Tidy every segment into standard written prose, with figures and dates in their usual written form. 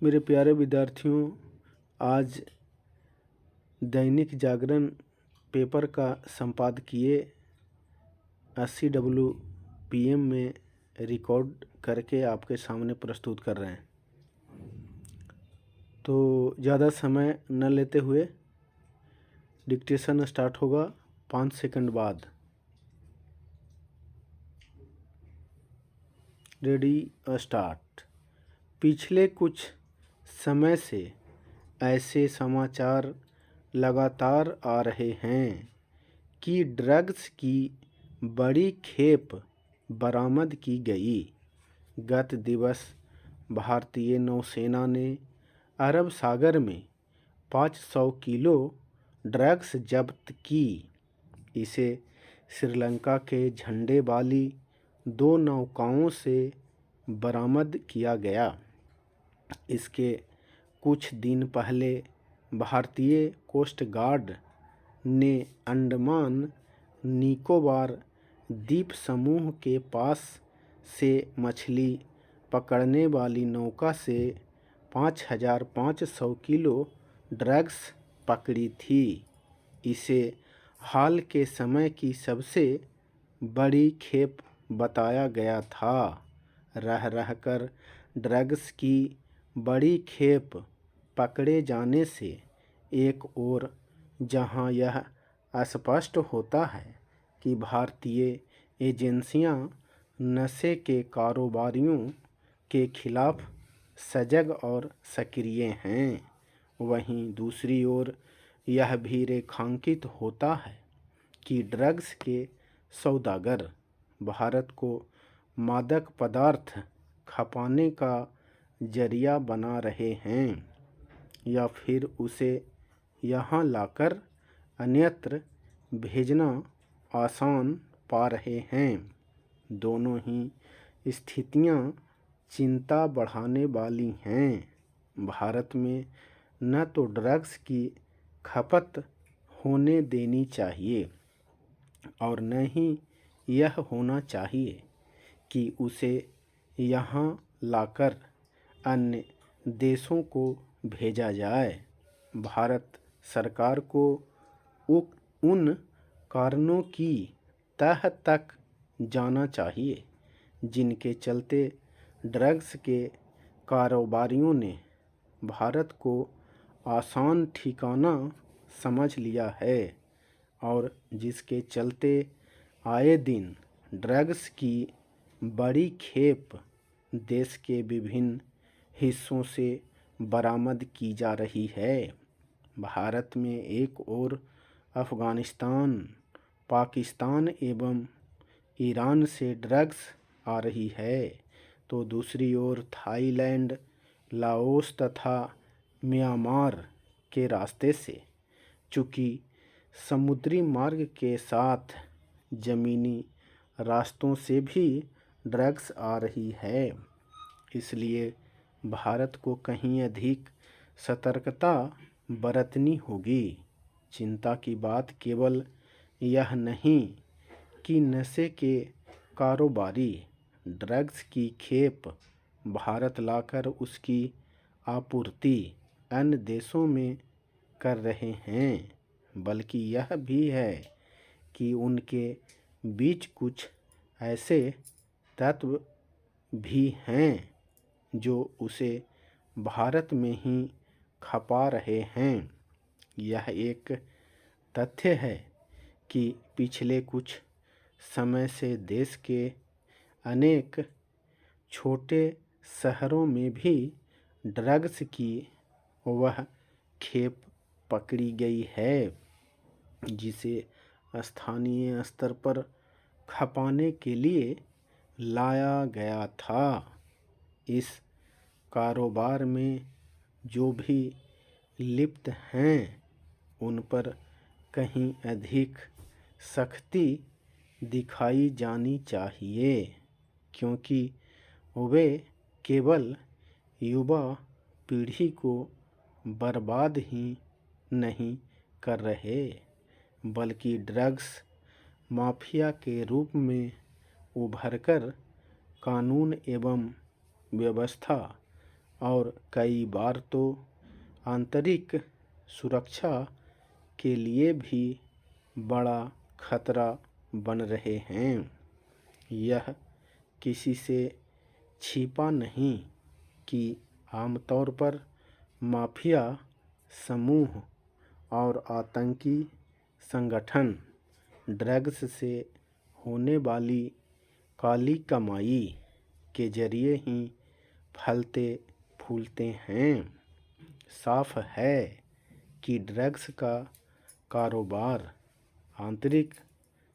मेरे प्यारे विद्यार्थियों, आज दैनिक जागरण पेपर का संपादकीय 80 WPM में रिकॉर्ड करके आपके सामने प्रस्तुत कर रहे हैं। तो ज़्यादा समय न लेते हुए डिक्टेशन स्टार्ट होगा 5 सेकंड बाद। Ready start. पिछले कुछ समय से ऐसे समाचार लगातार आ रहे हैं कि ड्रग्स की बड़ी खेप बरामद की गई। गत दिवस भारतीय नौसेना ने अरब सागर में 500 किलो ड्रग्स जब्त की। इसे श्रीलंका के झंडे वाली 2 नौकाओं से बरामद किया गया। इसके कुछ दिन पहले भारतीय कोस्ट गार्ड ने अंडमान निकोबार द्वीप समूह के पास से मछली पकड़ने वाली नौका से 5,500 किलो ड्रग्स पकड़ी थी। इसे हाल के समय की सबसे बड़ी खेप बताया गया था। रह रहकर ड्रग्स की बड़ी खेप पकड़े जाने से एक ओर जहां यह स्पष्ट होता है कि भारतीय एजेंसियां नशे के कारोबारियों के खिलाफ सजग और सक्रिय हैं, वहीं दूसरी ओर यह भी रेखांकित होता है कि ड्रग्स के सौदागर भारत को मादक पदार्थ खपाने का जरिया बना रहे हैं या फिर उसे यहाँ लाकर अन्यत्र भेजना आसान पा रहे हैं। दोनों ही स्थितियाँ चिंता बढ़ाने वाली हैं। भारत में न तो ड्रग्स की खपत होने देनी चाहिए और न ही यह होना चाहिए कि उसे यहाँ लाकर अन्य देशों को भेजा जाए। भारत सरकार को उन कारणों की तह तक जाना चाहिए जिनके चलते ड्रग्स के कारोबारियों ने भारत को आसान ठिकाना समझ लिया है और जिसके चलते आए दिन ड्रग्स की बड़ी खेप देश के विभिन्न हिस्सों से बरामद की जा रही है। भारत में एक ओर अफ़गानिस्तान, पाकिस्तान एवं ईरान से ड्रग्स आ रही है, तो दूसरी ओर थाईलैंड, लाओस तथा म्यांमार के रास्ते से। चूँकि समुद्री मार्ग के साथ ज़मीनी रास्तों से भी ड्रग्स आ रही है, इसलिए भारत को कहीं अधिक सतर्कता बरतनी होगी। चिंता की बात केवल यह नहीं कि नशे के कारोबारी ड्रग्स की खेप भारत लाकर उसकी आपूर्ति अन्य देशों में कर रहे हैं, बल्कि यह भी है कि उनके बीच कुछ ऐसे तत्व भी हैं जो उसे भारत में ही खपा रहे हैं। यह एक तथ्य है कि पिछले कुछ समय से देश के अनेक छोटे शहरों में भी ड्रग्स की वह खेप पकड़ी गई है जिसे स्थानीय स्तर पर खपाने के लिए लाया गया था। इस कारोबार में जो भी लिप्त हैं उन पर कहीं अधिक सख्ती दिखाई जानी चाहिए, क्योंकि वे केवल युवा पीढ़ी को बर्बाद ही नहीं कर रहे, बल्कि ड्रग्स माफिया के रूप में उभरकर कानून एवं व्यवस्था और कई बार तो आंतरिक सुरक्षा के लिए भी बड़ा खतरा बन रहे हैं। यह किसी से छिपा नहीं कि आमतौर पर माफिया समूह और आतंकी संगठन ड्रग्स से होने वाली काली कमाई के जरिए ही फलते फूलते हैं। साफ है कि ड्रग्स का कारोबार आंतरिक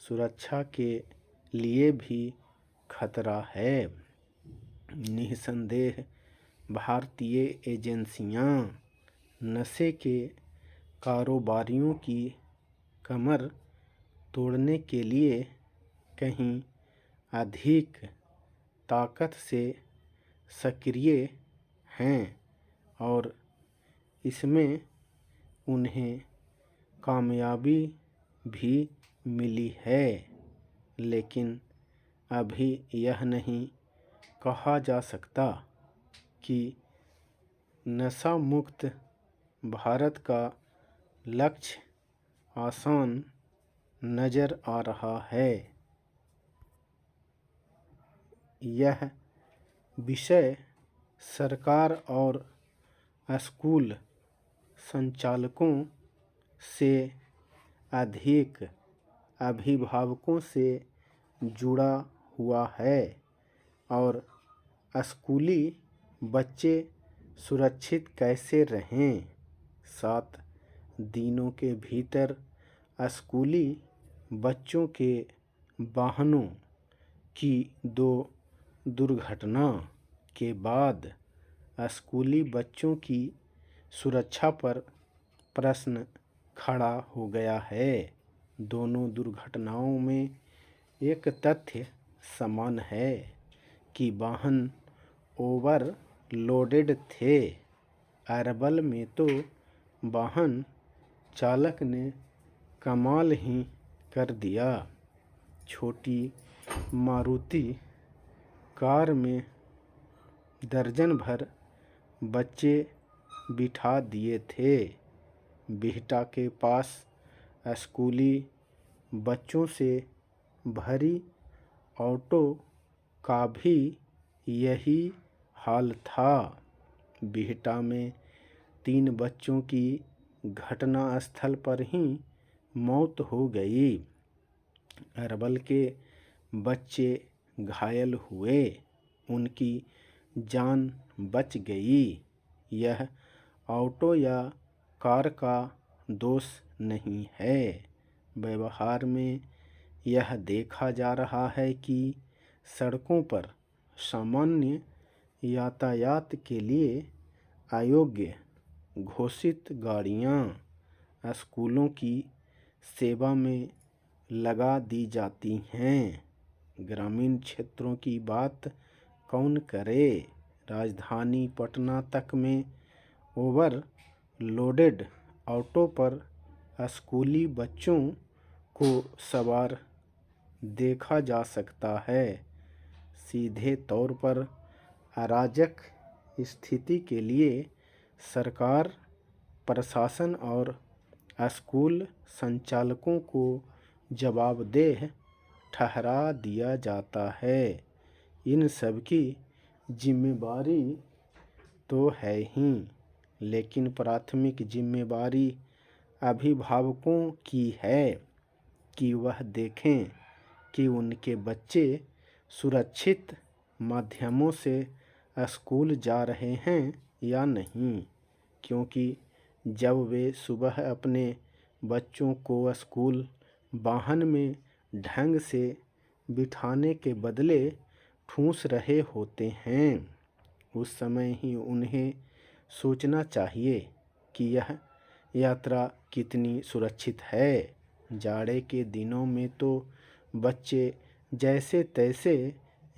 सुरक्षा के लिए भी खतरा है। निस्संदेह भारतीय एजेंसियां नशे के कारोबारियों की कमर तोड़ने के लिए कहीं अधिक ताकत से सक्रिय हैं और इसमें उन्हें कामयाबी भी मिली है, लेकिन अभी यह नहीं कहा जा सकता कि नशा मुक्त भारत का लक्ष्य आसान नज़र आ रहा है। यह विषय सरकार और स्कूल संचालकों से अधिक अभिभावकों से जुड़ा हुआ है और स्कूली बच्चे सुरक्षित कैसे रहें। 7 दिनों के भीतर स्कूली बच्चों के वाहनों की 2 दुर्घटना के बाद स्कूली बच्चों की सुरक्षा पर प्रश्न खड़ा हो गया है। दोनों दुर्घटनाओं में एक तथ्य समान है कि वाहन ओवरलोडेड थे। अरवल में तो वाहन चालक ने कमाल ही कर दिया। छोटी मारुति कार में दर्जन भर बच्चे बिठा दिए थे। बिहटा के पास स्कूली बच्चों से भरी ऑटो का भी यही हाल था। बिहटा में 3 बच्चों की घटनास्थल पर ही मौत हो गई। अरवल के बच्चे घायल हुए, उनकी जान बच गई। यह ऑटो या कार का दोष नहीं है। व्यवहार में यह देखा जा रहा है कि सड़कों पर सामान्य यातायात के लिए अयोग्य घोषित गाड़ियां स्कूलों की सेवा में लगा दी जाती हैं। ग्रामीण क्षेत्रों की बात कौन करे। राजधानी पटना तक में ओवरलोडेड ऑटो पर स्कूली बच्चों को सवार देखा जा सकता है। सीधे तौर पर अराजक स्थिति के लिए सरकार, प्रशासन और स्कूल संचालकों को जवाबदेह ठहरा दिया जाता है। इन सब की जिम्मेवारी तो है ही, लेकिन प्राथमिक जिम्मेवारी अभिभावकों की है कि वह देखें कि उनके बच्चे सुरक्षित माध्यमों से स्कूल जा रहे हैं या नहीं, क्योंकि जब वे सुबह अपने बच्चों को स्कूल वाहन में ढंग से बिठाने के बदले ठूंस रहे होते हैं, उस समय ही उन्हें सोचना चाहिए कि यह यात्रा कितनी सुरक्षित है। जाड़े के दिनों में तो बच्चे जैसे तैसे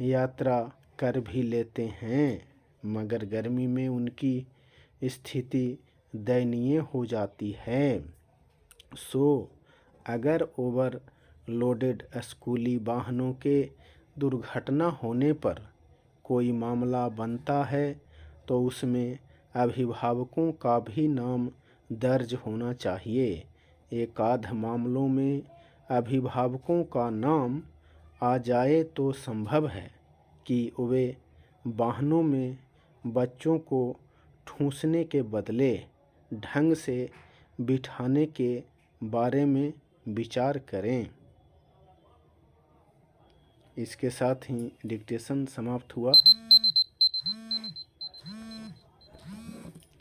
यात्रा कर भी लेते हैं, मगर गर्मी में उनकी स्थिति दयनीय हो जाती है। अगर ओवरलोडेड स्कूली वाहनों के दुर्घटना होने पर कोई मामला बनता है तो उसमें अभिभावकों का भी नाम दर्ज होना चाहिए। एकाध मामलों में अभिभावकों का नाम आ जाए तो संभव है कि वे वाहनों में बच्चों को ठूंसने के बदले ढंग से बिठाने के बारे में विचार करें। इसके साथ ही डिक्टेशन समाप्त हुआ।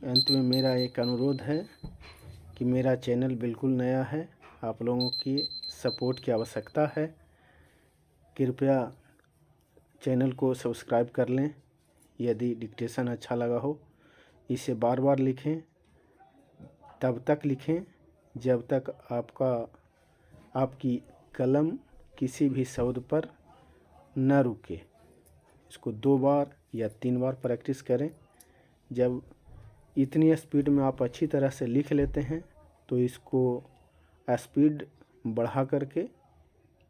अंत में मेरा एक अनुरोध है कि मेरा चैनल बिल्कुल नया है, आप लोगों की सपोर्ट की आवश्यकता है। कृपया चैनल को सब्सक्राइब कर लें। यदि डिक्टेशन अच्छा लगा हो, इसे बार बार लिखें, तब तक लिखें जब तक आपकी कलम किसी भी शब्द पर न रुके। इसको 2 बार या 3 बार प्रैक्टिस करें। जब इतनी स्पीड में आप अच्छी तरह से लिख लेते हैं तो इसको स्पीड बढ़ा करके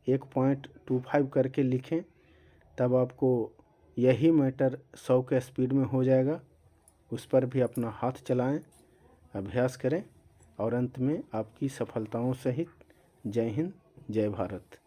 1.25 करके लिखें, तब आपको यही मैटर 100 के स्पीड में हो जाएगा। उस पर भी अपना हाथ चलाएं, अभ्यास करें और अंत में आपकी सफलताओं सहित जय हिंद, जय भारत।